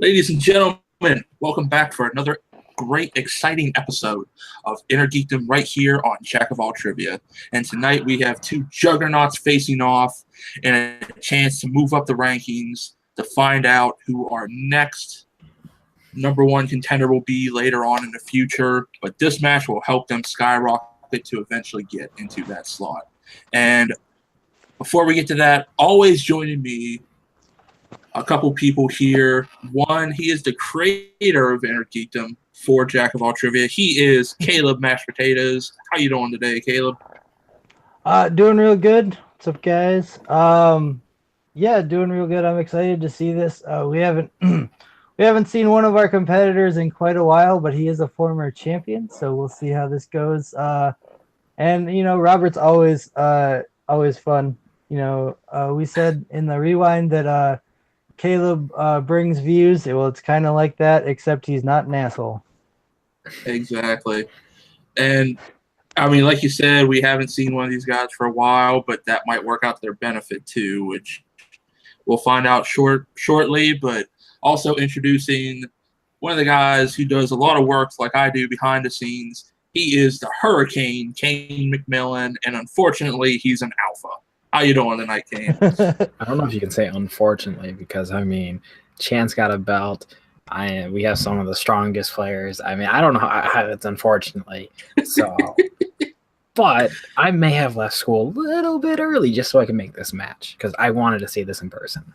Ladies and gentlemen, welcome back for another great, exciting episode of Innergeekdom right here on Jack of All Trivia. And tonight we have two juggernauts facing off and a chance to move up the rankings to find out who our next number one contender will be later on in the future. But this match will help them skyrocket to eventually get into that slot. And before we get to that, always joining me, a couple people here. One, he is the creator of Innergeekdom for Jack of All Trivia. He is Caleb Mashed Potatoes. How you doing today, Caleb? Doing real good. What's up, guys? Yeah, doing real good. I'm excited to see this. We haven't we haven't seen one of our competitors in quite a while, but he is a former champion, so we'll see how this goes. And you know, Robert's always fun. You know, we said in the rewind that Caleb brings views. Well, it's kind of like that, except he's not an asshole. Exactly. And I mean, like you said, we haven't seen one of these guys for a while, but that might work out to their benefit too, which we'll find out shortly. But also introducing one of the guys who does a lot of work like I do behind the scenes. He is the Hurricane, Kane McMillan, and unfortunately, he's an alpha. How you doing tonight, Kane? I don't know if you can say unfortunately, because I mean, Chan's got a belt. We have some of the strongest players. I mean, I don't know how it's unfortunately. So, but I may have left school a little bit early just so I can make this match because I wanted to see this in person.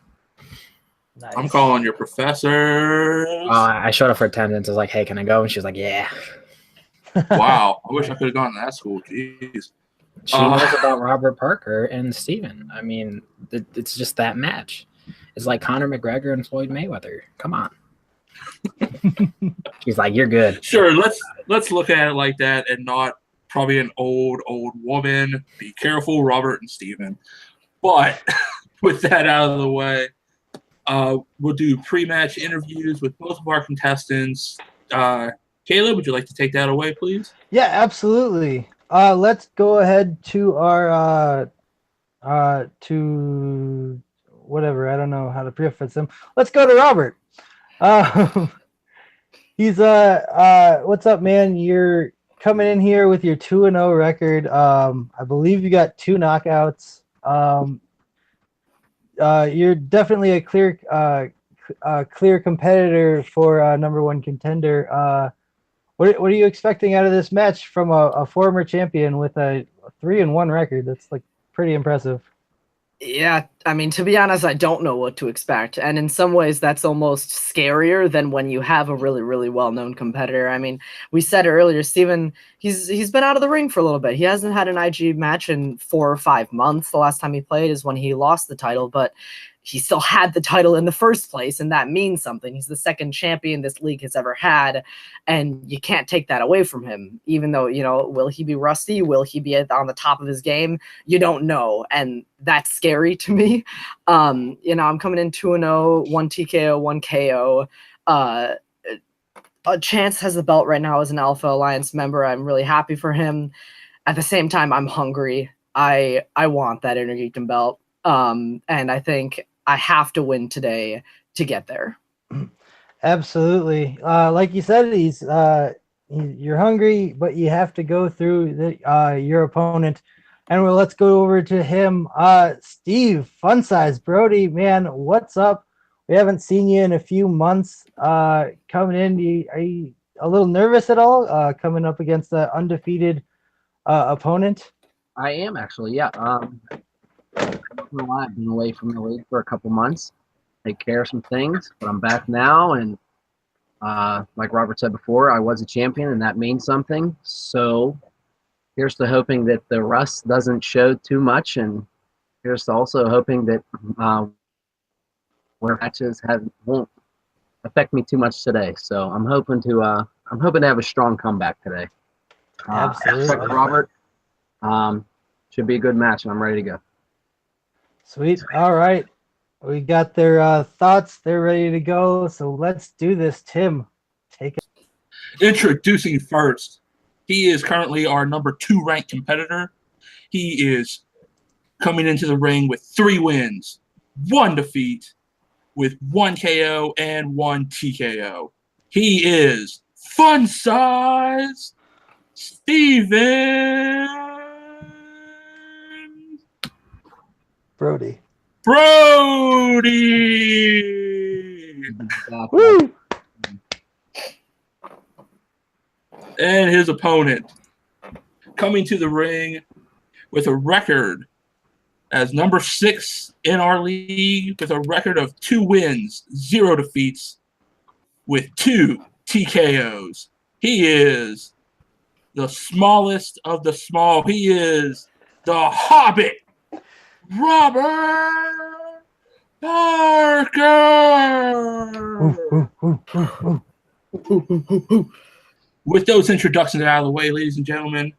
Nice. I'm calling your professor. I showed up for attendance. I was like, "Hey, can I go?" And she was like, "Yeah." Wow, I wish I could have gone to that school. Jeez. She knows about Robert Parker and Steven. I mean, it's just that match. It's like Conor McGregor and Floyd Mayweather. Come on. She's like, "You're good." Sure, let's look at it like that and not probably an old woman. Be careful, Robert and Steven. But with that out of the way, we'll do pre-match interviews with both of our contestants. Caleb, would you like to take that away, please? Yeah, absolutely. Let's go ahead to our to whatever. I don't know how to preface him. Let's go to Robert. He's what's up, man? You're coming in here with your 2-0 record. I believe you got 2 knockouts. You're definitely a clear competitor for number one contender. What are you expecting out of this match from a former champion with a 3-1 record? That's like pretty impressive. Yeah, I mean, to be honest, I don't know what to expect. And in some ways, that's almost scarier than when you have a really, really well-known competitor. I mean, we said earlier, Steven, he's been out of the ring for a little bit. He hasn't had an IG match in 4 or 5 months. The last time he played is when he lost the title, but he still had the title in the first place, and that means something. He's the second champion this league has ever had, and you can't take that away from him, even though, you know, will he be rusty? Will he be on the top of his game? You don't know, and that's scary to me. You know, I'm coming in 2-0, 1 TKO, 1 KO. Chance has the belt right now as an Alpha Alliance member. I'm really happy for him. At the same time, I'm hungry. I want that Innergeekdom belt, and I think I have to win today to get there. Absolutely. Like you said, you're hungry, but you have to go through your opponent. And let's go over to him. Steve, Fun Size, Brody, man, what's up? We haven't seen you in a few months. Coming in, are you a little nervous at all? Coming up against an undefeated opponent? I am actually, yeah. I've been away from the league for a couple months, take care of some things, but I'm back now, and like Robert said before, I was a champion, and that means something. So here's to hoping that the rust doesn't show too much, and here's to also hoping that where matches won't affect me too much today. So I'm hoping to have a strong comeback today. Absolutely, Robert. Should be a good match, and I'm ready to go. Sweet. All right. We got their thoughts. They're ready to go. So let's do this. Tim, take it. Introducing first, he is currently our number 2 ranked competitor. He is coming into the ring with 3 wins, 1 defeat, with 1 KO and 1 TKO. He is Fun Size Steven Brody. Woo! And his opponent coming to the ring with a record as number 6 in our league with a record of 2 wins, 0 defeats with 2 TKOs. He is the smallest of the small. He is the Hobbit, Robert Parker. With those introductions out of the way, ladies and gentlemen,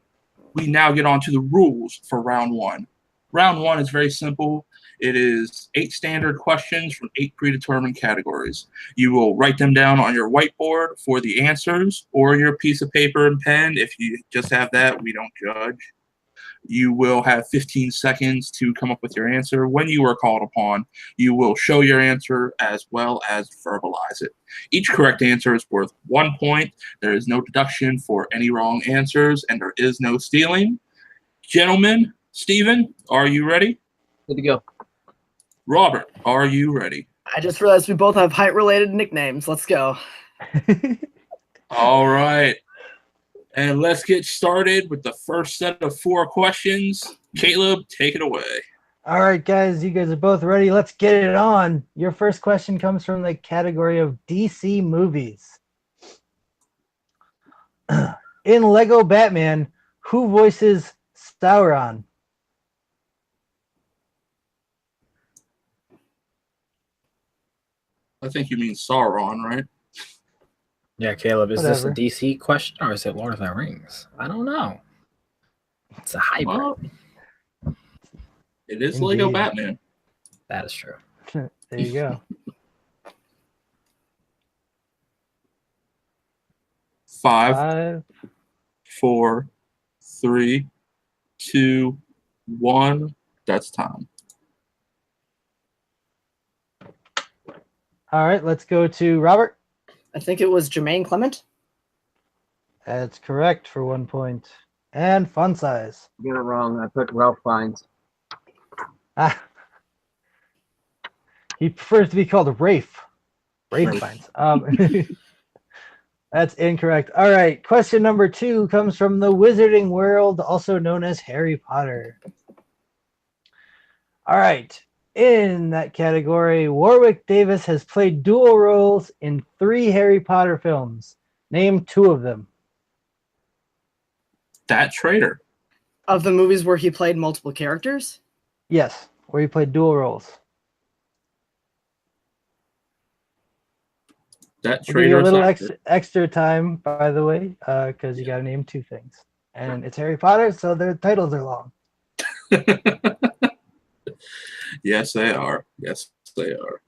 we now get on to the rules for round 1. Round 1 is very simple. It is 8 standard questions from 8 predetermined categories. You will write them down on your whiteboard for the answers or your piece of paper and pen. If you just have that, we don't judge. You will have 15 seconds to come up with your answer. When you are called upon, you will show your answer as well as verbalize it. Each correct answer is worth 1 point. There is no deduction for any wrong answers, and there is no stealing. Gentlemen, Steven, are you ready? Good to go. Robert, are you ready? I just realized we both have height-related nicknames. Let's go. All right. And let's get started with the first set of 4 questions. Caleb, take it away. All right, guys, you guys are both ready. Let's get it on. Your first question comes from the category of DC movies. In Lego Batman, who voices Sauron? I think you mean Sauron, right? Yeah, Caleb, is this a Whatever. DC question or is it Lord of the Rings? I don't know. It's a hybrid. Well, it is Indeed. Lego Batman. That is true. There you go. 5, 5. 4, 3, 2, 1. That's time. All right, let's go to Robert. I think it was Jermaine Clement. That's correct for 1 point. And Fun Size. Get it wrong. I put Ralph Fiennes. Ah. He prefers to be called Rafe. Rafe Fiennes. That's incorrect. All right, question number 2 comes from the Wizarding World, also known as Harry Potter. All right. In that category, Warwick Davis has played dual roles in 3 Harry Potter films. Name 2 of them. That traitor. Of the movies where he played multiple characters? Yes, where he played dual roles. That We'll give you traitor. a little actor. extra time, by the way, because you got to name 2 things. And it's Harry Potter, so their titles are long. Yes, they are. Yes, they are.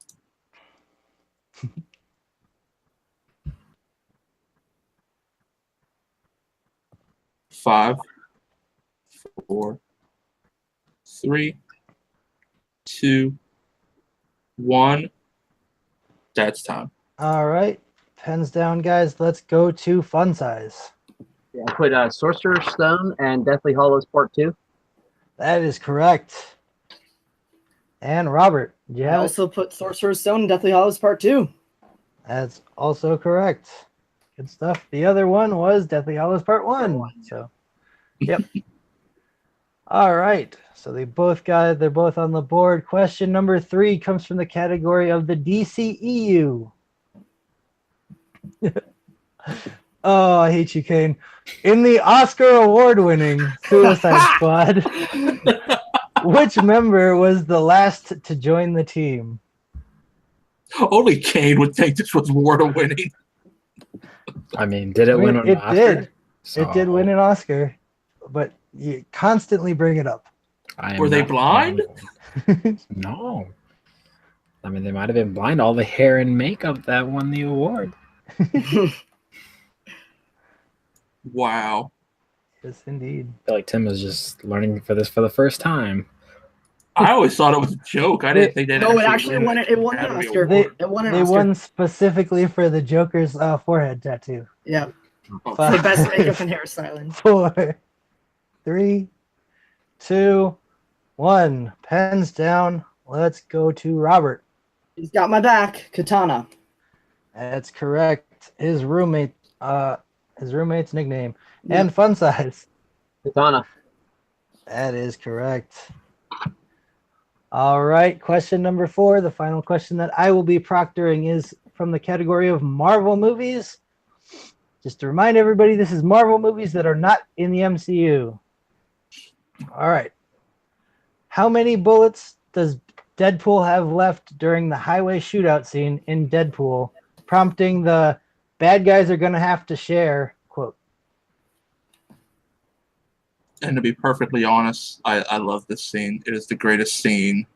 Five, 4, 3, 2, 1. That's time. All right, pens down, guys. Let's go to Fun Size. Yeah, I put Sorcerer's Stone and Deathly Hallows Part 2. That is correct. And Robert, did you I have it? also put Sorcerer's Stone and Deathly Hallows Part 2. That's also correct. Good stuff. The other one was Deathly Hallows Part 1. So, yep. All right. So they're both on the board. Question number 3 comes from the category of the DCEU. Oh, I hate you, Kane. In the Oscar award-winning Suicide Squad, which member was the last to join the team? Only Kane would think this was award-winning. I mean, did it win an it Oscar? did. So, It did win an Oscar, but you constantly bring it up. I am Were they not blind? familiar. No. I mean, they might have been blind. All the hair and makeup that won the award. Wow. Yes, indeed. I feel like Tim is just learning for this for the first time. I always thought it was a joke. I didn't think that. No, it actually won. It won an Academy Oscar. Award. It won an They Oscar. won specifically for the Joker's forehead tattoo. Yeah, Oh, for best makeup and hairstyling. 4, 3, 2, 1. Pens down. Let's go to Robert. He's got my back. Katana. That's correct. His roommate's nickname. And fun size. Katana. That is correct. All right. Question number 4. The final question that I will be proctoring is from the category of Marvel movies. Just to remind everybody, this is Marvel movies that are not in the MCU. All right. How many bullets does Deadpool have left during the highway shootout scene in Deadpool, prompting the bad guys are going to have to share quote? And to be perfectly honest, I love this scene. It is the greatest scene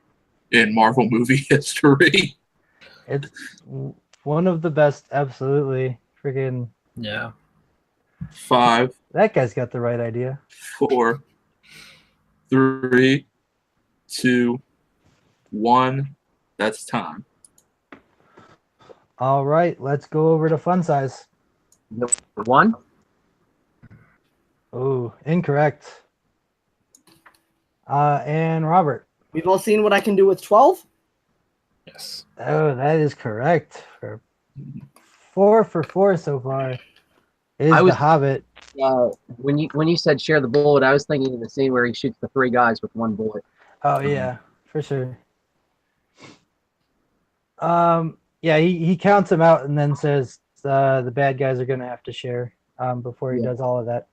in Marvel movie history. It's one of the best, absolutely. Freaking Yeah. 5, that guy's got the right idea. 4, 3, 2, 1. That's time. All right, let's go over to fun size. Number 1. Oh, incorrect. And Robert. We've all seen what I can do with 12. Yes. Oh, that is correct. For 4 for 4 so far is I was- The Hobbit. When you said share the bullet, I was thinking of the scene where he shoots the 3 guys with 1 bullet. Oh yeah, for sure. Yeah, he counts them out and then says the bad guys are gonna have to share before he does all of that.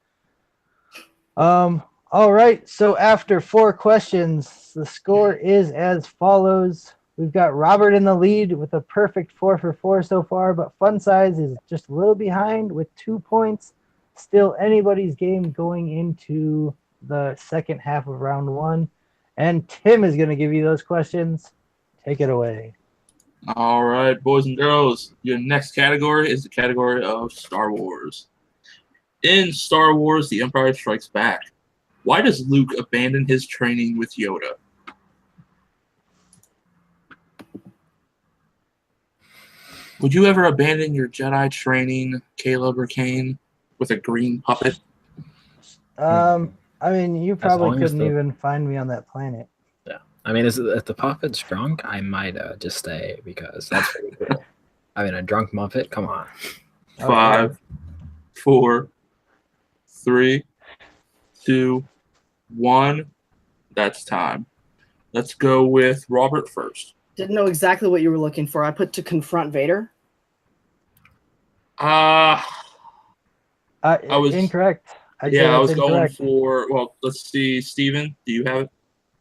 All right, so after 4 questions, the score is as follows. We've got Robert in the lead with a perfect 4 for 4 so far, but Fun Size is just a little behind with 2 points. Still anybody's game going into the second half of round 1. And Tim is going to give you those questions. Take it away. All right, boys and girls, your next category is the category of Star Wars. In Star Wars, The Empire Strikes Back, why does Luke abandon his training with Yoda? Would you ever abandon your Jedi training, Caleb or Kane, with a green puppet? I mean, you probably long as couldn't the- even find me on that planet. Yeah. I mean, if the puppet's drunk, I might just stay because that's pretty cool. I mean, a drunk Muppet? Come on. 5, 4, 3, 2, 1. That's time. Let's go with Robert first. Didn't know exactly what you were looking for. I put to confront Vader. I was incorrect. I'd say Yeah, I that's was going incorrect. for, well, let's see, Steven, do you have it?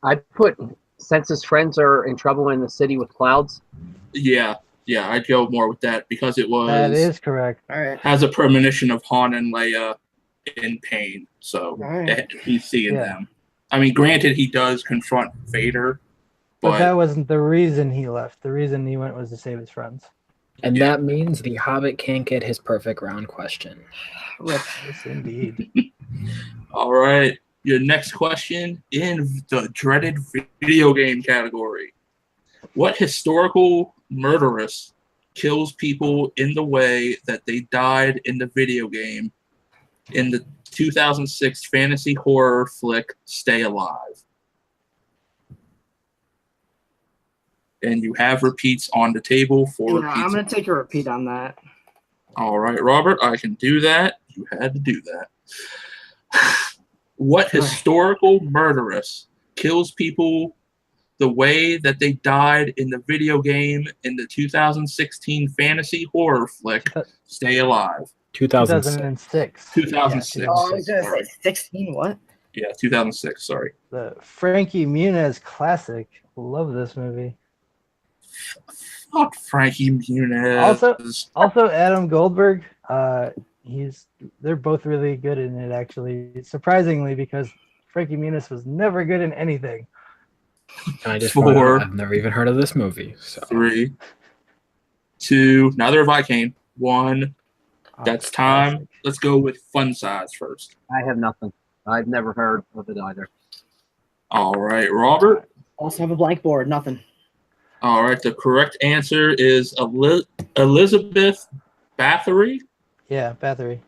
I put since his friends are in trouble in the city with clouds. Yeah, I'd go more with that because it was That is correct. All right. has a premonition of Han and Leia in pain, so Alright. he's seeing Yeah. them. I mean, granted, he does confront Vader, But that but wasn't the reason he left. The reason he went was to save his friends. And Yeah. that means the Hobbit can't get his perfect round question. Rip. Yes, indeed. all right. Your next question in the dreaded video game category. What historical murderess kills people in the way that they died in the video game in the 2006 fantasy horror flick Stay Alive? And you have repeats on the table for Yeah, repeats. I'm gonna take a repeat on that. All right, Robert, I can do that. You had to do that. What historical murderess kills people the way that they died in the video game in the 2016 fantasy horror flick Stay Alive? 2006. 2006. Oh, I was gonna Sorry. say 16. What? Yeah, 2006. Sorry. The Frankie Muniz classic. Love this movie. Fuck Frankie Muniz. Also, Adam Goldberg. They're both really good in it, actually. Surprisingly, because Frankie Muniz was never good in anything. And I just 4, I've never even heard of this movie. So 3, 2. Neither have I, Kane. 1. That's time. Classic. Let's go with Fun Size first. I have nothing. I've never heard of it either. All right, Robert. Also have a blank board. Nothing. All right, the correct answer is Elizabeth Bathory. Yeah, Bathory.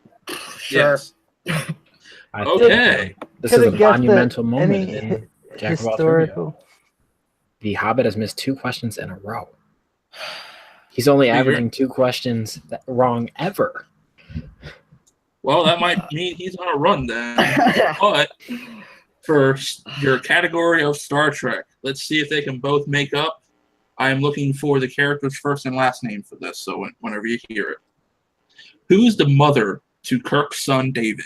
Sure. Yes. I Okay. think, this is a Could've guessed monumental any moment in Jack of all trivia. historical. The Hobbit has missed 2 questions in a row. He's only averaging 2 questions wrong ever. Well, that might mean he's on a run then. But for your category of Star Trek, let's see if they can both make up. I am looking for the character's first and last name for this, so whenever you hear it. Who is the mother to Kirk's son, David?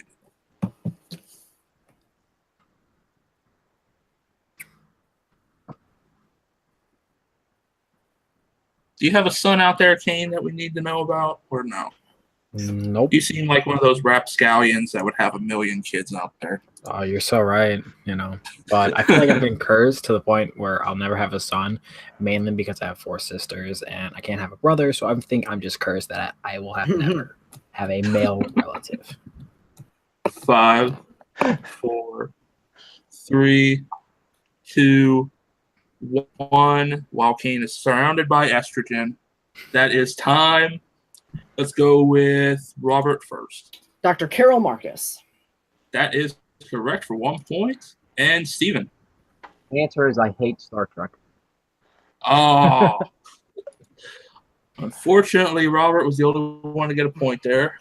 Do you have a son out there, Kane, that we need to know about, or no? Nope. You seem like one of those rapscallions that would have 1 million kids out there. Oh, you're so right, But I feel like I've been cursed to the point where I'll never have a son, mainly because I have 4 sisters and I can't have a brother. So I think I'm just cursed that I will never have a male relative. 5, 4, 3, 2, 1. While Kane is surrounded by estrogen, that is time. Let's go with Robert first. Dr. Carol Marcus. That is correct for 1 point. And Steven. The answer is I hate Star Trek. Oh. Unfortunately, Robert was the only one to get a point there.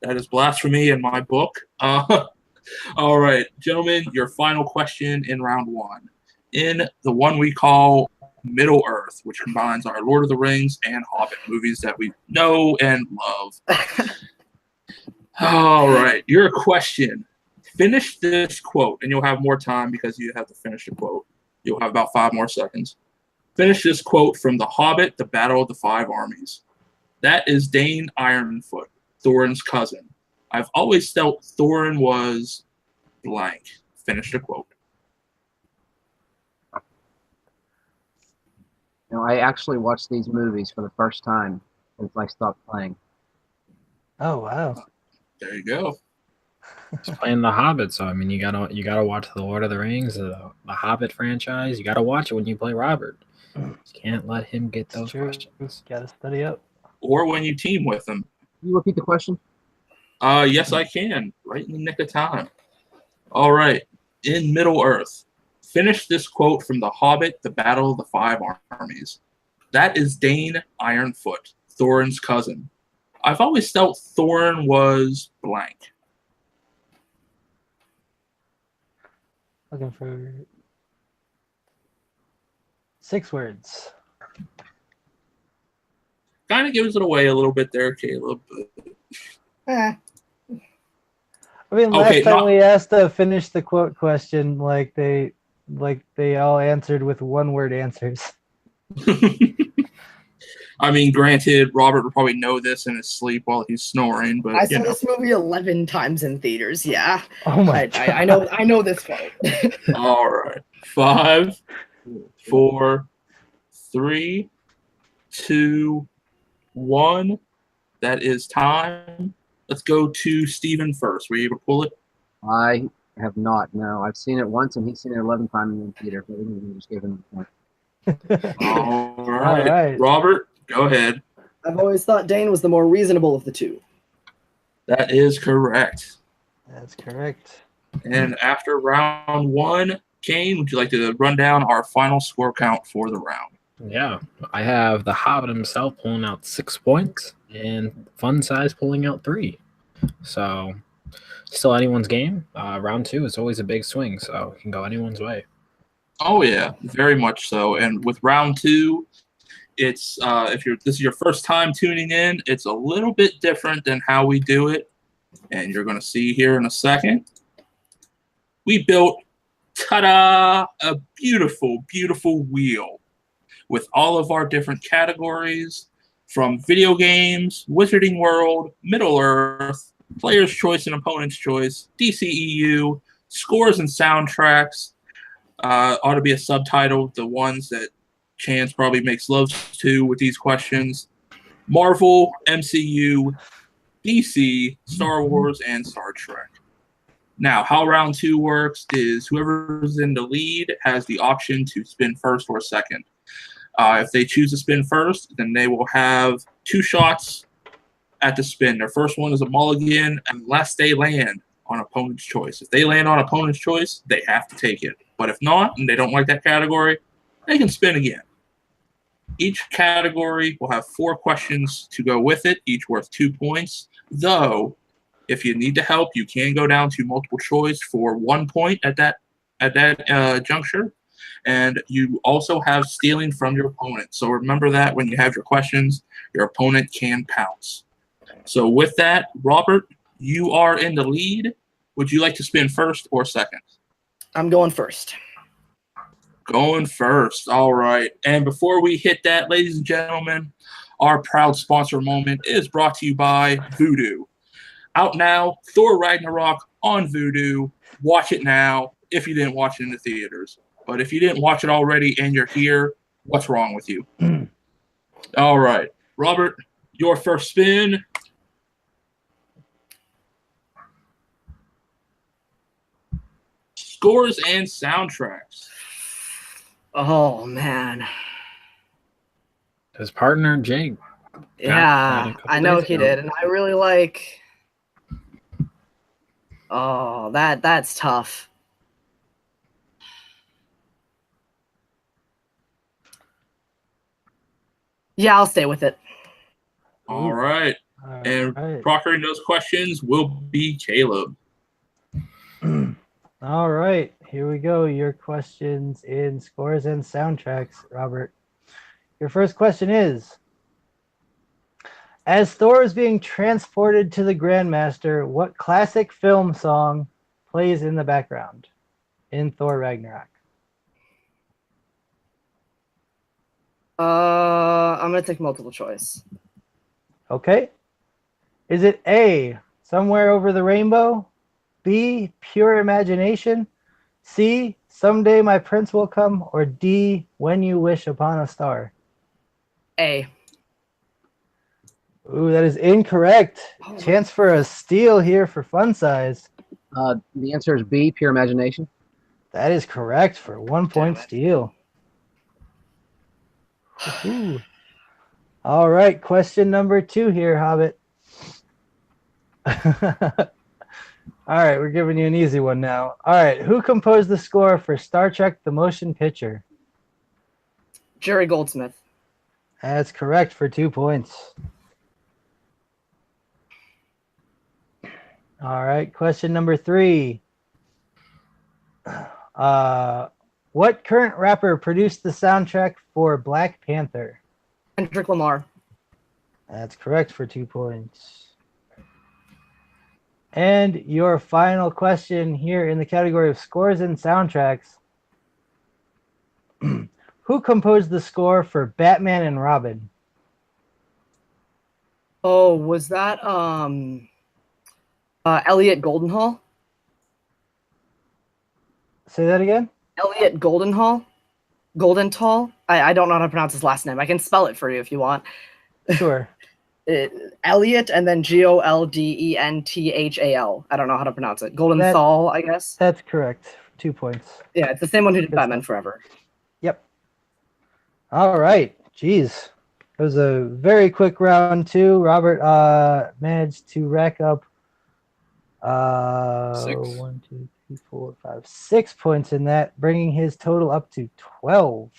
That is blasphemy in my book. All right, gentlemen, your final question in round 1. In the one we call Middle Earth, which combines our Lord of the Rings and Hobbit movies that we know and love. All right, your question. Finish this quote, and you'll have more time because you have to finish the quote. You'll have about 5 more seconds. Finish this quote from The Hobbit, The Battle of the Five Armies. That is Dane Ironfoot, Thorin's cousin. I've always felt Thorin was blank. Finish the quote. I actually watched these movies for the first time since I stopped playing. Oh wow! There you go. He's playing The Hobbit, so I mean, you gotta watch the Lord of the Rings, the Hobbit franchise. You gotta watch it when you play Robert. You can't let him get those questions. Gotta study up. Or when you team with him. Can you repeat the question? Yes, I can. Right in the nick of time. All right. In Middle Earth. Finish this quote from The Hobbit, The Battle of the Five Armies. That is Dane Ironfoot, Thorin's cousin. I've always felt Thorin was blank. Looking for 6 words. Kind of gives it away a little bit there, Caleb. I mean, last time we asked to finish the quote question, like they all answered with 1-word answers. I mean, granted, Robert would probably know this in his sleep while he's snoring, but I saw this movie 11 times in theaters. Yeah. Oh my God. I know this quote. All right. 5, 4, 3, 2, 1. That is time. Let's go to Steven first. Were you able to pull it? I have not. No, I've seen it once, and he's seen it 11 times in the theater. But we just gave him a point. All right. Robert, go ahead. I've always thought Dane was the more reasonable of the two. That is correct. That's correct. And after round 1, Kane, would you like to run down our final score count for the round? Yeah, I have the Hobbit himself pulling out 6 points and Fun Size pulling out 3. So still anyone's game. Round 2 is always a big swing, so it can go anyone's way. Oh yeah, very much so. And with round 2, it's if this is your first time tuning in, it's a little bit different than how we do it, and you're going to see here in a second. We built, ta-da, a beautiful, beautiful wheel with all of our different categories, from video games, Wizarding World, Middle Earth, Player's Choice and Opponent's Choice, DCEU, scores and soundtracks. Ought to be a subtitle, the ones that Chance probably makes love to with these questions. Marvel, MCU, DC, Star Wars, and Star Trek. Now, how round 2 works is whoever's in the lead has the option to spin first or second. If they choose to spin first, then they will have 2 shots at the spin. Their first one is a mulligan unless they land on opponent's choice. If they land on opponent's choice, they have to take it. But if not, and they don't like that category, they can spin again. Each category will have 4 questions to go with it, each worth 2 points. Though, if you need the help, you can go down to multiple choice for 1 point at that juncture. And you also have stealing from your opponent. So remember that when you have your questions, your opponent can pounce. So with that, Robert, you are in the lead. Would you like to spin first or second? I'm going first. Going first. All right. And before we hit that, ladies and gentlemen, our proud sponsor moment is brought to you by Vudu. Out now, Thor Ragnarok on Vudu. Watch it now if you didn't watch it in the theaters. But if you didn't watch it already and you're here, what's wrong with you? All right. Robert, your first spin. Scores and soundtracks. Oh, man. His partner, Jake. Yeah, I know he did. And I really like... Oh, that's tough. Yeah, I'll stay with it. All right. And proctoring those questions will be Caleb. All right, here we go. Your questions in scores and soundtracks, Robert. Your first question is, as Thor is being transported to the Grandmaster, what classic film song plays in the background in Thor Ragnarok? I'm going to take multiple choice. Okay. Is it A, Somewhere Over the Rainbow? B, Pure Imagination? C, Someday My Prince Will Come? Or D, When You Wish Upon a Star? A. Ooh, that is incorrect. Chance for a steal here for Fun Size. The answer is B, Pure Imagination. That is correct for 1 point steal. Ooh. All right, question number 2 here, Hobbit. All right, we're giving you an easy one now. All right, who composed the score for Star Trek The Motion Picture? Jerry Goldsmith. That's correct for 2 points. All right, question number 3. What current rapper produced the soundtrack for Black Panther? Kendrick Lamar. That's correct for 2 points. And your final question here in the category of scores and soundtracks. Who composed the score for Batman and Robin? Oh, was that Elliot Goldenhall? Say that again? Elliot Goldenhall? Goldenthal? I don't know how to pronounce his last name. I can spell it for you if you want. Sure. Elliot and then Goldenthal. I don't know how to pronounce it. Goldenthal, I guess. That's correct. 2 points. Yeah, it's the same one who did Batman Forever. Yep. All right. Jeez. It was a very quick round 2. Robert managed to rack up 1, 2, 3, 4, 5, 6 points in that, bringing his total up to 12.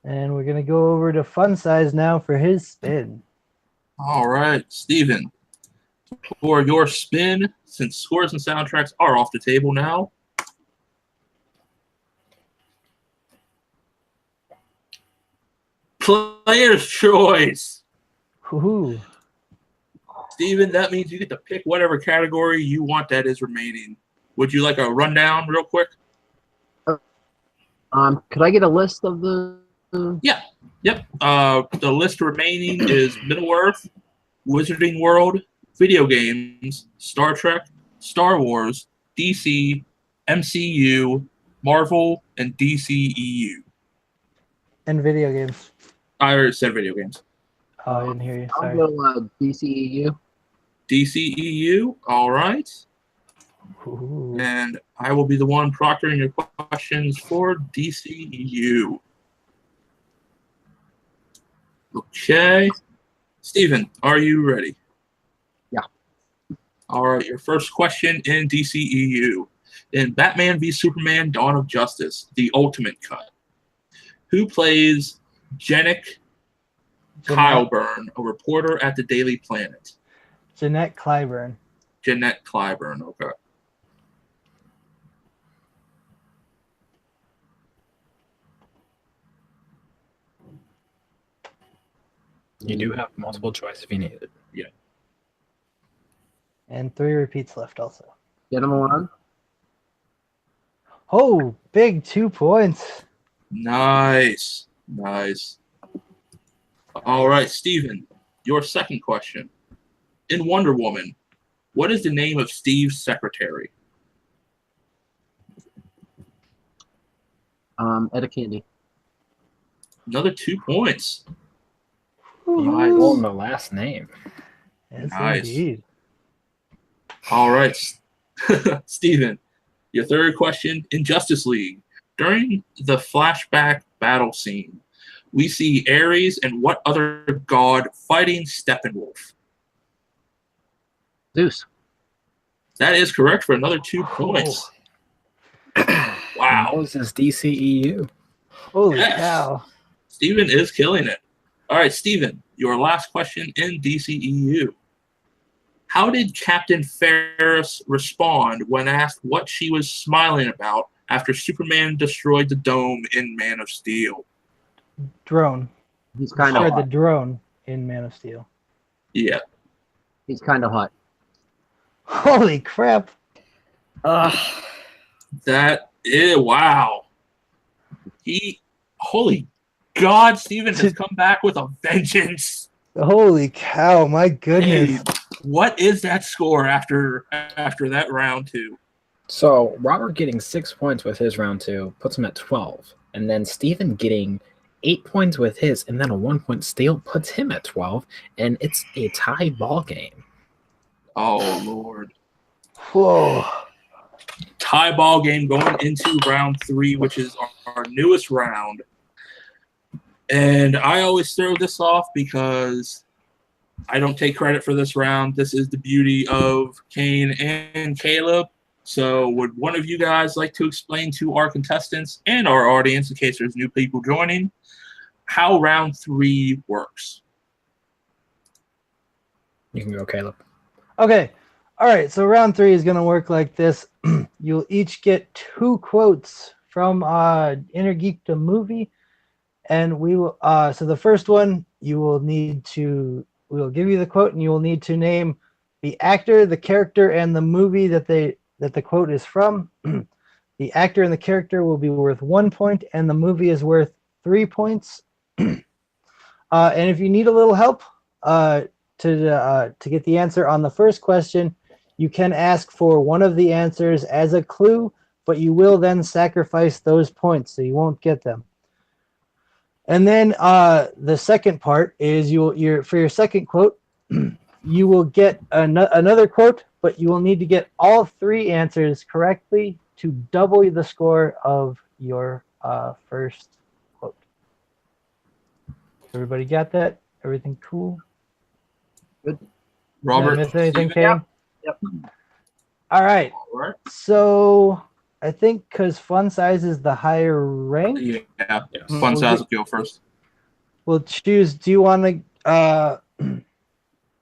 And we're going to go over to Fun Size now for his spin. All right, Steven. For your spin, since scores and soundtracks are off the table now, player's choice. Woohoo. Steven, that means you get to pick whatever category you want that is remaining. Would you like a rundown real quick? Could I get a list of the... Yeah. Yep. The list remaining is Middle-earth, Wizarding World, video games, Star Trek, Star Wars, DC, MCU, Marvel, and DCEU. And video games. I already said video games. Oh, I didn't hear you. Sorry. I'll go DCEU. DCEU. All right. Ooh. And I will be the one proctoring your questions for DCEU. Okay. Steven, are you ready? Yeah. All right. Your first question in DCEU. In Batman v Superman Dawn of Justice, the Ultimate Cut, who plays Jeanette Clyburn, a reporter at the Daily Planet? Jeanette Clyburn. Jeanette Clyburn, okay. You do have multiple choice if you need it. Yeah. And 3 repeats left also. Gentlemen one. Oh, big 2 points. Nice. Nice. All right, Steven, your second question. In Wonder Woman, what is the name of Steve's secretary? Etta Candy. Another 2 points. You might roll in the last name. Yes, Nice. indeed. All right, Steven, your third question. In Justice League, during the flashback battle scene, we see Ares and what other god fighting Steppenwolf? Zeus. That is correct for another 2 points. Wow. That was his DCEU. Holy Yes. cow. Steven is killing it. All right, Steven, your last question in DCEU. How did Captain Ferris respond when asked what she was smiling about after Superman destroyed the dome in Man of Steel? Drone. He's kind of Destroyed the hot. drone in Man of Steel. Yeah. He's kind of hot. Holy crap. That is, wow. Holy God, Steven has come back with a vengeance. Holy cow, my goodness. Hey, what is that score after that round 2? So Robert getting 6 points with his round 2 puts him at 12. And then Steven getting 8 points with his and then a 1 point steal puts him at 12. And it's a tie ball game. Oh, Lord. Whoa. Tie ball game going into round 3, which is our newest round. And I always throw this off because I don't take credit for this round. This is the beauty of Kane and Caleb. So would one of you guys like to explain to our contestants and our audience, in case there's new people joining, how round 3 works? You can go, Caleb. Okay. All right. So round 3 is going to work like this. You'll each get 2 quotes from Innergeekdom movie. And we will, so the first one, we will give you the quote and you will need to name the actor, the character, and the movie that the quote is from. The actor and the character will be worth 1 point and the movie is worth 3 points. And if you need a little help to get the answer on the first question, you can ask for one of the answers as a clue, but you will then sacrifice those points, so you won't get them. And then the second part is for your second quote, you will get another quote, but you will need to get all 3 answers correctly to double the score of your first quote. Everybody got that? Everything cool? Good. Robert, Did I miss anything, Steven? Kane? Yep. All right. All right. So I think because fun size is the higher rank, Yeah. Fun size will go first. we'll choose. Do you want to?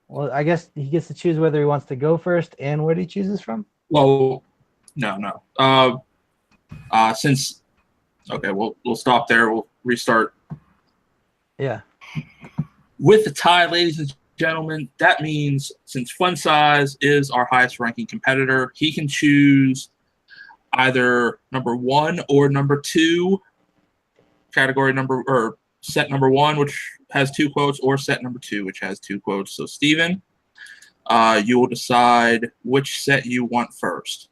Well, I guess he gets to choose whether he wants to go first and what he chooses from. Well, no. Since okay, we'll stop there. We'll restart. Yeah. With the tie, ladies and gentlemen, that means since Fun Size is our highest ranking competitor, he can choose either number 1 or number 2, category number or set number 1, which has 2 quotes, or set number 2, which has 2 quotes. So, Steven, you will decide which set you want first.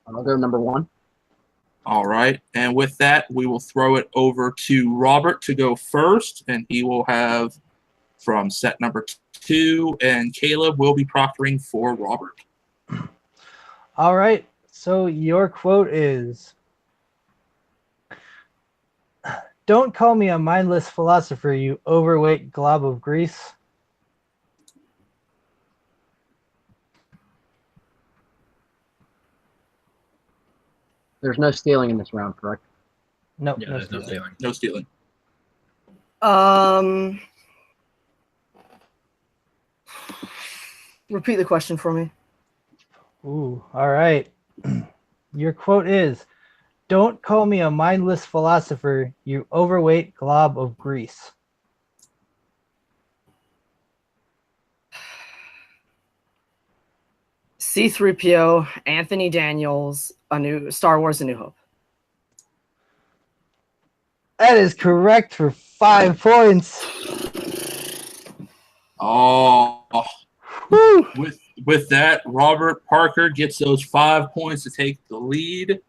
I'll go number 1. All right. And with that, we will throw it over to Robert to go first, and he will have from set number 2, and Caleb will be proctoring for Robert. All right. So your quote is, "Don't call me a mindless philosopher, you overweight glob of grease." There's no stealing in this round, correct? Nope. Yeah, no there's no stealing. stealing. No stealing. Repeat the question for me. Ooh. All right. Your quote is, "Don't call me a mindless philosopher, you overweight glob of grease." C-3PO, Anthony Daniels, Star Wars: A New Hope. That is correct for 5 points. Oh, Woo! with that, Robert Parker gets those 5 points to take the lead.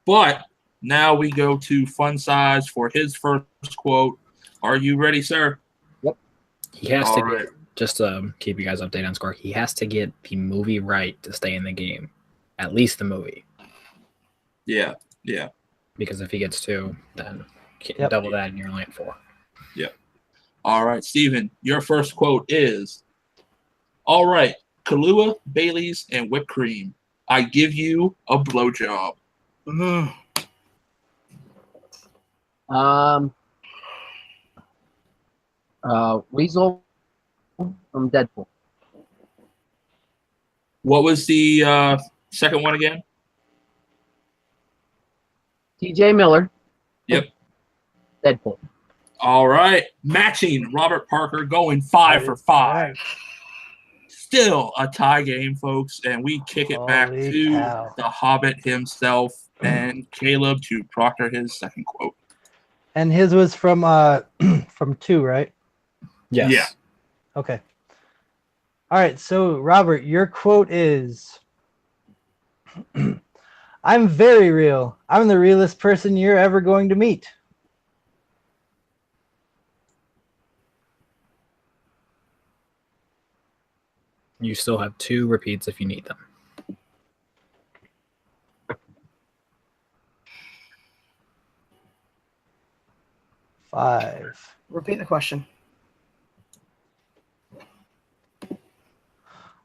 But now we go to Fun Size for his first quote. Are you ready, sir? He has All to right. get, just to keep you guys updated on score, he has to get the movie right to stay in the game. At least the movie. Yeah. Because if he gets 2, then Yep. double that and you're only at 4. All right, Steven, your first quote is, "All right, Kahlua, Baileys, and whipped cream. I give you a blowjob." Weasel from Deadpool. What was the second one again? T.J. Miller. Yep. Deadpool. All right, matching Robert Parker going 5 for 5. Still a tie game, folks, and we kick it back Holy to cow. the Hobbit himself and Caleb to proctor his second quote. And his was from from 2, right? Yes. Yeah. Okay. All right. So, Robert, your quote is, "I'm very real. I'm the realest person you're ever going to meet." You still have 2 repeats if you need them. Five. Repeat the question.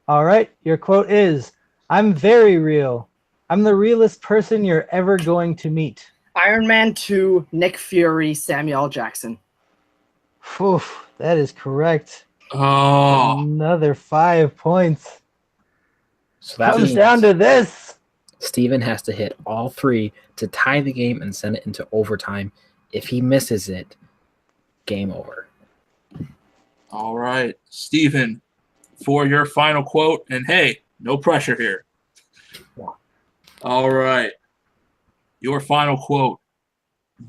All right. Your quote is, "I'm very real. I'm the realest person you're ever going to meet." Iron Man 2, Nick Fury, Samuel L. Jackson. Whew, that is correct. Oh, Another 5 points. So that Comes means down to this. Steven has to hit all 3 to tie the game and send it into overtime. If he misses it, game over. all right, Steven, for your final quote, and hey, no pressure here. All right, your final quote.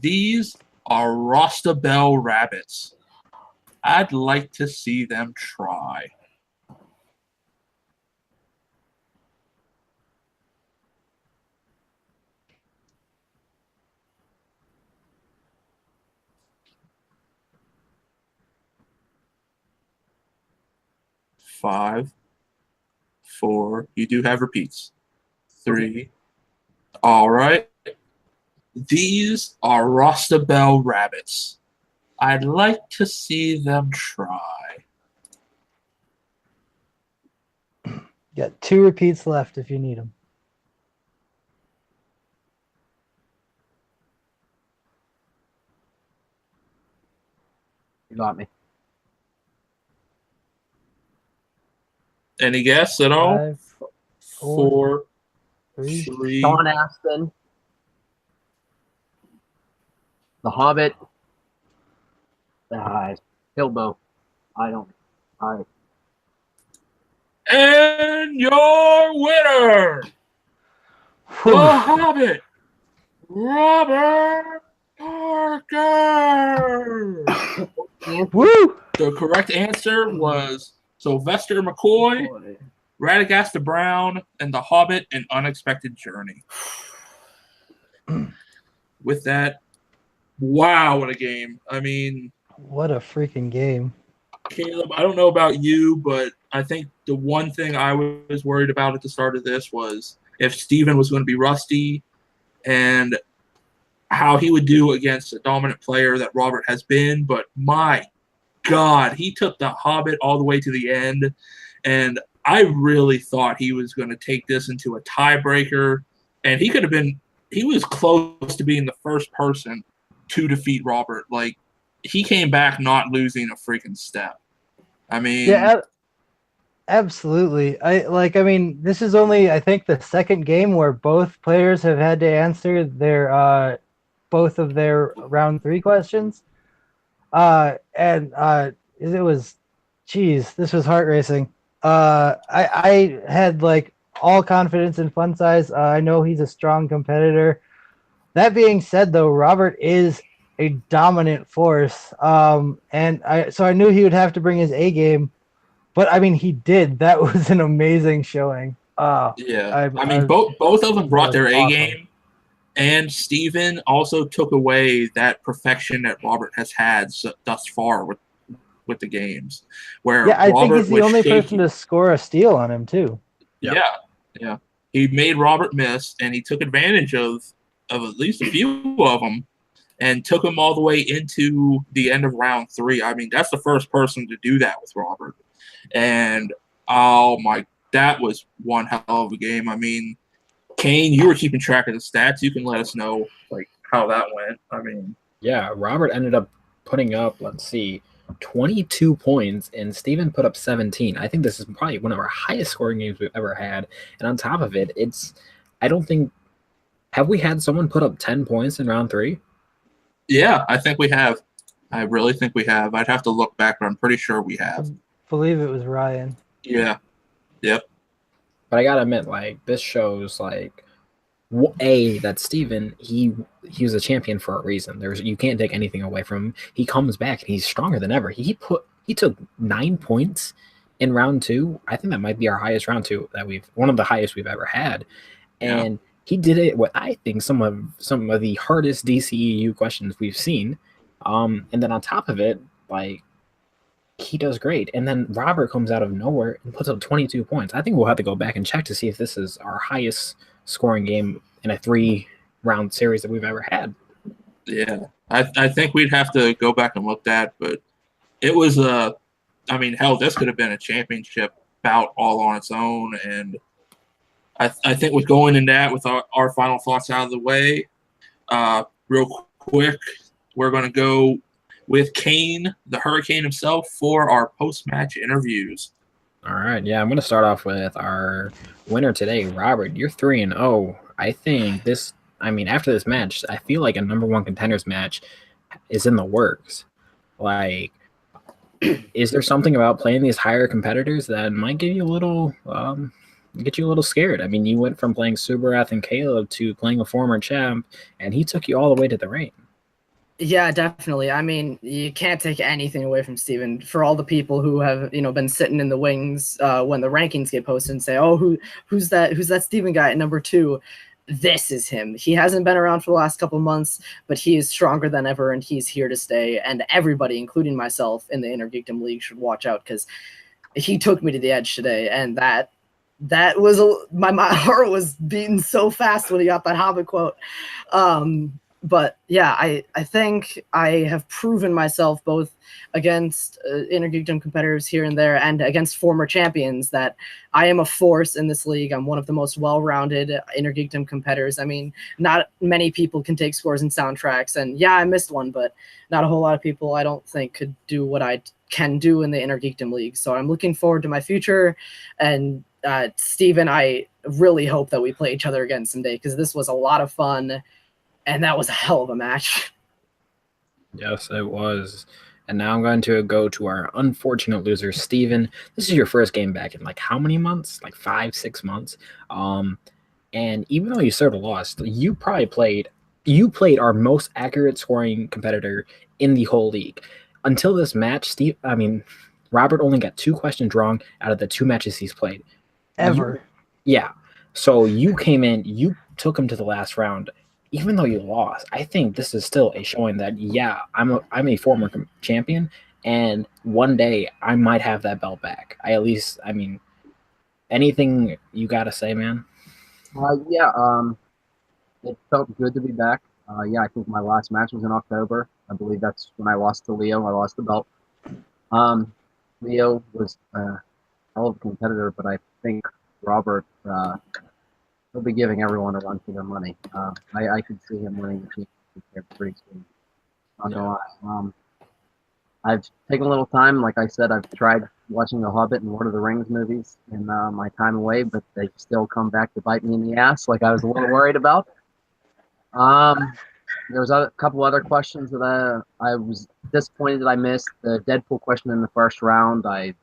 "These are Rostabelle rabbits. I'd like to see them try." Five, 4. You do have repeats. 3. All right. "These are Rostabelle rabbits. I'd like to see them try." Got 2 repeats left if you need them. You got me. Any guess at all? 5, 4, 3. 3. Sean Astin. The Hobbit. Bilbo. I don't. All right. And your winner, Whew. The Hobbit, Robert Parker. Woo! The correct answer was Sylvester McCoy, Radagast Brown, and The Hobbit, An Unexpected Journey. With that, wow, what a game. I mean, What a freaking game. Caleb, I don't know about you, but I think the one thing I was worried about at the start of this was if Steven was going to be rusty and how he would do against a dominant player that Robert has been. But my God, he took the Hobbit all the way to the end, and I really thought he was going to take this into a tiebreaker, and he was close to being the first person to defeat Robert. Like, he came back not losing a freaking step. I mean, Yeah, absolutely. This is only, I think, the second game where both players have had to answer their both of their round 3 questions. This was heart racing. I had like all confidence in Fun Size. I know he's a strong competitor. That being said, though, Robert is a dominant force. So I knew he would have to bring his A game, but I mean, he did. That was an amazing showing. Yeah, both of them brought their A game, and Steven also took away that perfection that Robert has had thus far with the games. Where I think Robert he's the only person to score a steal on him too. Yeah. He made Robert miss, and he took advantage of at least a few of them, and took him all the way into the end of round 3. I mean, that's the first person to do that with Robert. And that was one hell of a game. I mean, Kane, you were keeping track of the stats. You can let us know like how that went. I mean, yeah, Robert ended up putting up, 22 points, and Steven put up 17. I think this is probably one of our highest scoring games we've ever had. And on top of it, have we had someone put up 10 points in round 3? Yeah, I think we have. I really think we have. I'd have to look back, but I'm pretty sure we have. I believe it was Ryan. Yeah. Yep. But I gotta admit, this shows that Steven, he was a champion for a reason. You can't take anything away from him. He comes back and he's stronger than ever. He took 9 points in round 2. I think that might be our highest round 2 one of the highest we've ever had. And he did it with, I think, some of the hardest DCEU questions we've seen. And then on top of it, he does great. And then Robert comes out of nowhere and puts up 22 points. I think we'll have to go back and check to see if this is our highest scoring game in a 3-round series that we've ever had. Yeah, I think we'd have to go back and look that, but it was this could have been a championship bout all on its own. And I think with going in that, with our final thoughts out of the way, real quick, we're going to go with Kane, the Hurricane himself, for our post-match interviews. All right, yeah, I'm going to start off with our winner today, Robert. You're 3-0. I think after this match, I feel like a number 1 contenders match is in the works. Is there something about playing these higher competitors that might give you a little, get you a little scared? I mean, you went from playing Subarath and Caleb to playing a former champ, and he took you all the way to the ring. Yeah, definitely. I mean, you can't take anything away from Steven. For all the people who have, been sitting in the wings when the rankings get posted and say, "Oh, who's that Steven guy at number 2?" This is him. He hasn't been around for the last couple months, but he is stronger than ever, and he's here to stay. And everybody, including myself in the Innergeekdom League, should watch out because he took me to the edge today, and that was my heart was beating so fast when he got that Hobbit quote. But yeah, I think I have proven myself both against Innergeekdom competitors here and there and against former champions that I am a force in this league. I'm one of the most well-rounded Innergeekdom competitors. I mean, not many people can take scores in soundtracks, and yeah, I missed one, but not a whole lot of people I don't think could do what I can do in the Innergeekdom League. So I'm looking forward to my future, and Steven, I really hope that we play each other again someday because this was a lot of fun. And that was a hell of a match. Yes, it was. And now I'm going to go to our unfortunate loser, Steven. This is your first game back in how many months? 5-6 months. And even though you sort of lost, you played our most accurate scoring competitor in the whole league. Until this match, Robert only got 2 questions wrong out of the 2 matches he's played. Ever. Yeah. So you came in, you took him to the last round. Even though you lost, I think this is still a showing that, yeah, I'm a former champion, and one day I might have that belt back. I mean, anything you gotta say, man? It felt good to be back. I think my last match was in October. I believe that's when I lost to Leo. I lost the belt. Leo was a hell of a competitor, but I think Robert he'll be giving everyone a run for their money. I could see him winning the championship here pretty soon. Not gonna lie. I've taken a little time. Like I said, I've tried watching the Hobbit and Lord of the Rings movies in my time away, but they still come back to bite me in the ass, like I was a little worried about. There was a couple other questions that I was disappointed that I missed. The Deadpool question in the first round, I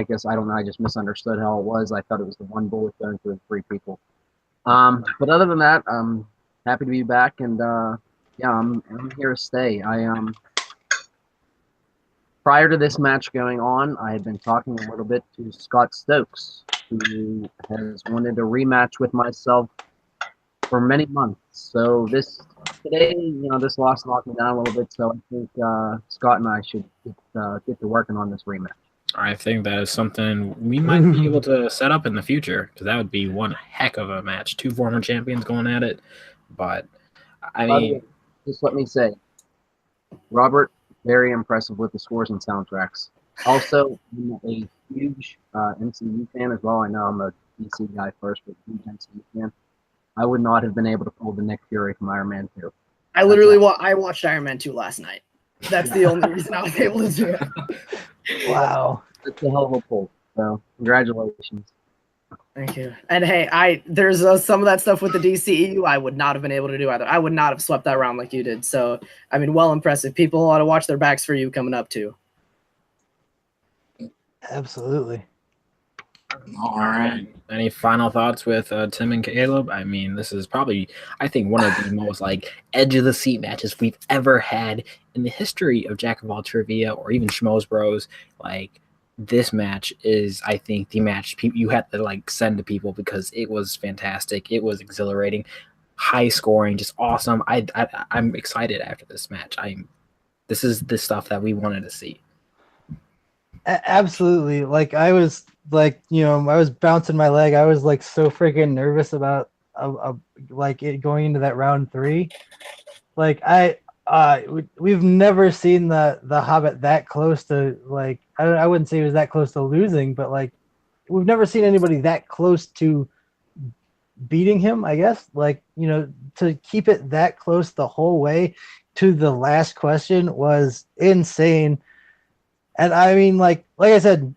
guess, I don't know, I just misunderstood how it was. I thought it was the one bullet going through 3 people. But other than that, I'm happy to be back, and I'm here to stay. Prior to this match going on, I had been talking a little bit to Scott Stokes, who has wanted a rematch with myself for many months. So this loss knocked me down a little bit. So I think Scott and I should get to working on this rematch. I think that is something we might be able to set up in the future, because that would be one heck of a match. 2 former champions going at it. But I mean, just let me say, Robert, very impressive with the scores and soundtracks. Also, I'm a huge MCU fan as well. I know I'm a DC guy first, but huge MCU fan. I would not have been able to pull the Nick Fury from Iron Man 2. I literally I watched Iron Man 2 last night. That's the only reason I was able to do it. Wow. That's a hell of a pull. So congratulations. Thank you. And hey, there's some of that stuff with the DCEU I would not have been able to do either. I would not have swept that round like you did. So, I mean, well impressive. People ought to watch their backs for you coming up too. Absolutely. All right. Any final thoughts with Tim and Caleb? I mean, this is probably, I think, one of the most edge of the seat matches we've ever had in the history of Jack of All Trivia or even Schmoes Bros. This match is, I think, the match you had to send to people because it was fantastic. It was exhilarating, high scoring, just awesome. I'm excited after this match. This is the stuff that we wanted to see. Absolutely. I was I was bouncing my leg. I was so freaking nervous about it going into that round 3. We've never seen the Hobbit that close to I wouldn't say he was that close to losing, but we've never seen anybody that close to beating him, I guess. To keep it that close the whole way to the last question was insane. And I mean, like I said,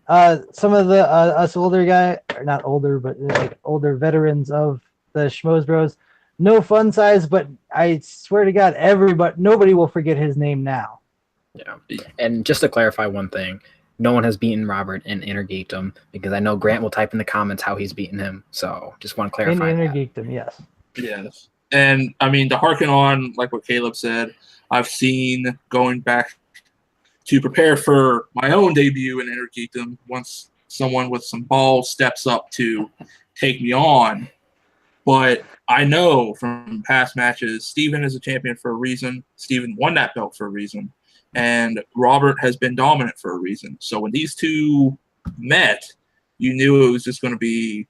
some of the us older or not older, but older veterans of the Schmoes Bros, no fun size, but I swear to God, nobody will forget his name now. Yeah, and just to clarify one thing, no one has beaten Robert in Innergeekdom, because I know Grant will type in the comments how he's beaten him. So just want to clarify. In Innergeekdom, yes. Yes. And I mean, to harken on like what Caleb said, I've seen going back to prepare for my own debut in Innergeekdom, once someone with some balls steps up to take me on. But I know from past matches, Steven is a champion for a reason. Steven won that belt for a reason. And Robert has been dominant for a reason. So when these two met, you knew it was just going to be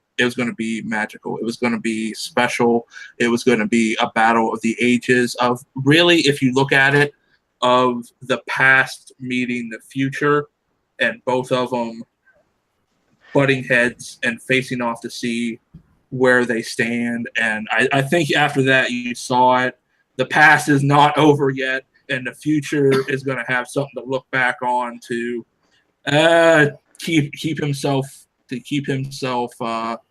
magical. It was going to be special. It was going to be a battle of the ages of, really, if you look at it, of the past meeting the future, and both of them butting heads and facing off to see where they stand. And I think after that you saw it. The past is not over yet, and the future is going to have something to look back on to keep himself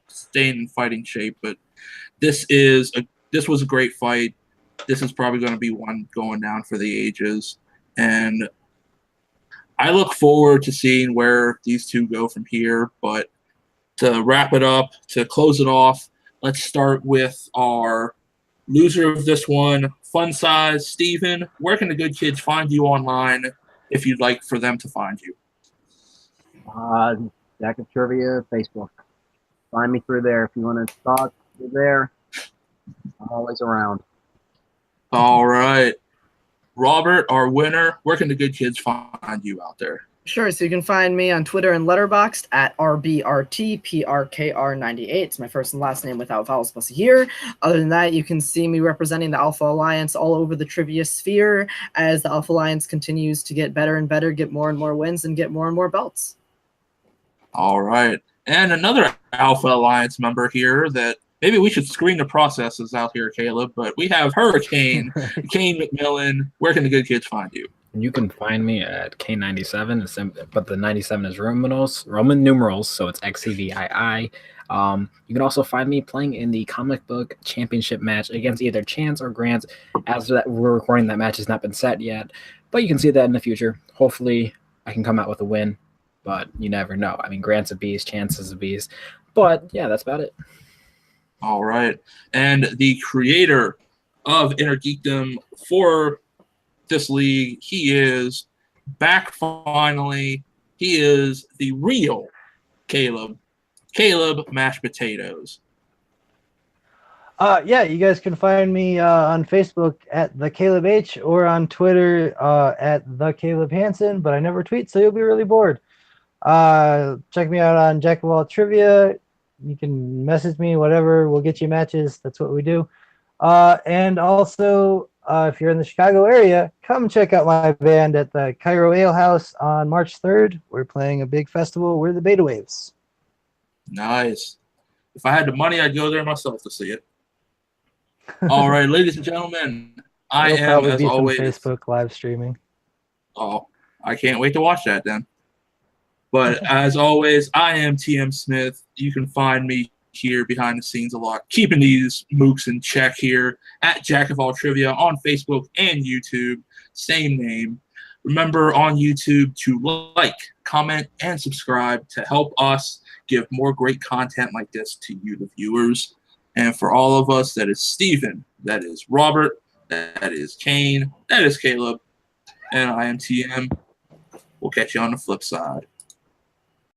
staying in fighting shape. But this was a great fight. This is probably going to be one going down for the ages, and I look forward to seeing where these two go from here. But to wrap it up, to close it off, let's start with our loser of this one, Fun Size. Steven, where can the good kids find you online if you'd like for them to find you? Jack of Trivia, Facebook. Find me through there if you want to talk. You're there. I'm always around. All right. Robert, our winner, where can the good kids find you out there? Sure, so you can find me on Twitter and Letterboxd at RBRTPRKR98. It's my first and last name without vowels plus a here. Other than that, you can see me representing the Alpha Alliance all over the trivia sphere as the Alpha Alliance continues to get better and better, get more and more wins, and get more and more belts. All right. And another Alpha Alliance member here that maybe we should screen the processes out here, Caleb, but we have Hurricane, Kane McMillan. Where can the good kids find you? You can find me at K97, but the 97 is Roman numerals, so it's XCVII. You can also find me playing in the comic book championship match against either Chance or Grant. As that we're recording, that match has not been set yet, but you can see that in the future. Hopefully, I can come out with a win, but you never know. I mean, Grant's a beast, Chance is a beast, but yeah, that's about it. All right. And the creator of Innergeekdom for this league, he is back finally. He is the real Caleb Mashed Potatoes. Yeah, you guys can find me on Facebook at the Caleb H or on Twitter at the Caleb Hansen, but I never tweet, so you'll be really bored. Check me out on Jack of All Trivia. You can message me, whatever. We'll get you matches. That's what we do. And also, if you're in the Chicago area, come check out my band at the Cairo Ale House on March 3rd. We're playing a big festival. We're the Beta Waves. Nice. If I had the money, I'd go there myself to see it. All right, ladies and gentlemen, I am, as always, Facebook live streaming. Oh, I can't wait to watch that then. But as always, I am TM Smith. You can find me here behind the scenes a lot, keeping these mooks in check here at Jack of All Trivia on Facebook and YouTube. Same name. Remember on YouTube to like, comment, and subscribe to help us give more great content like this to you, the viewers. And for all of us, that is Steven, that is Robert, that is Kane, that is Caleb, and I am TM. We'll catch you on the flip side.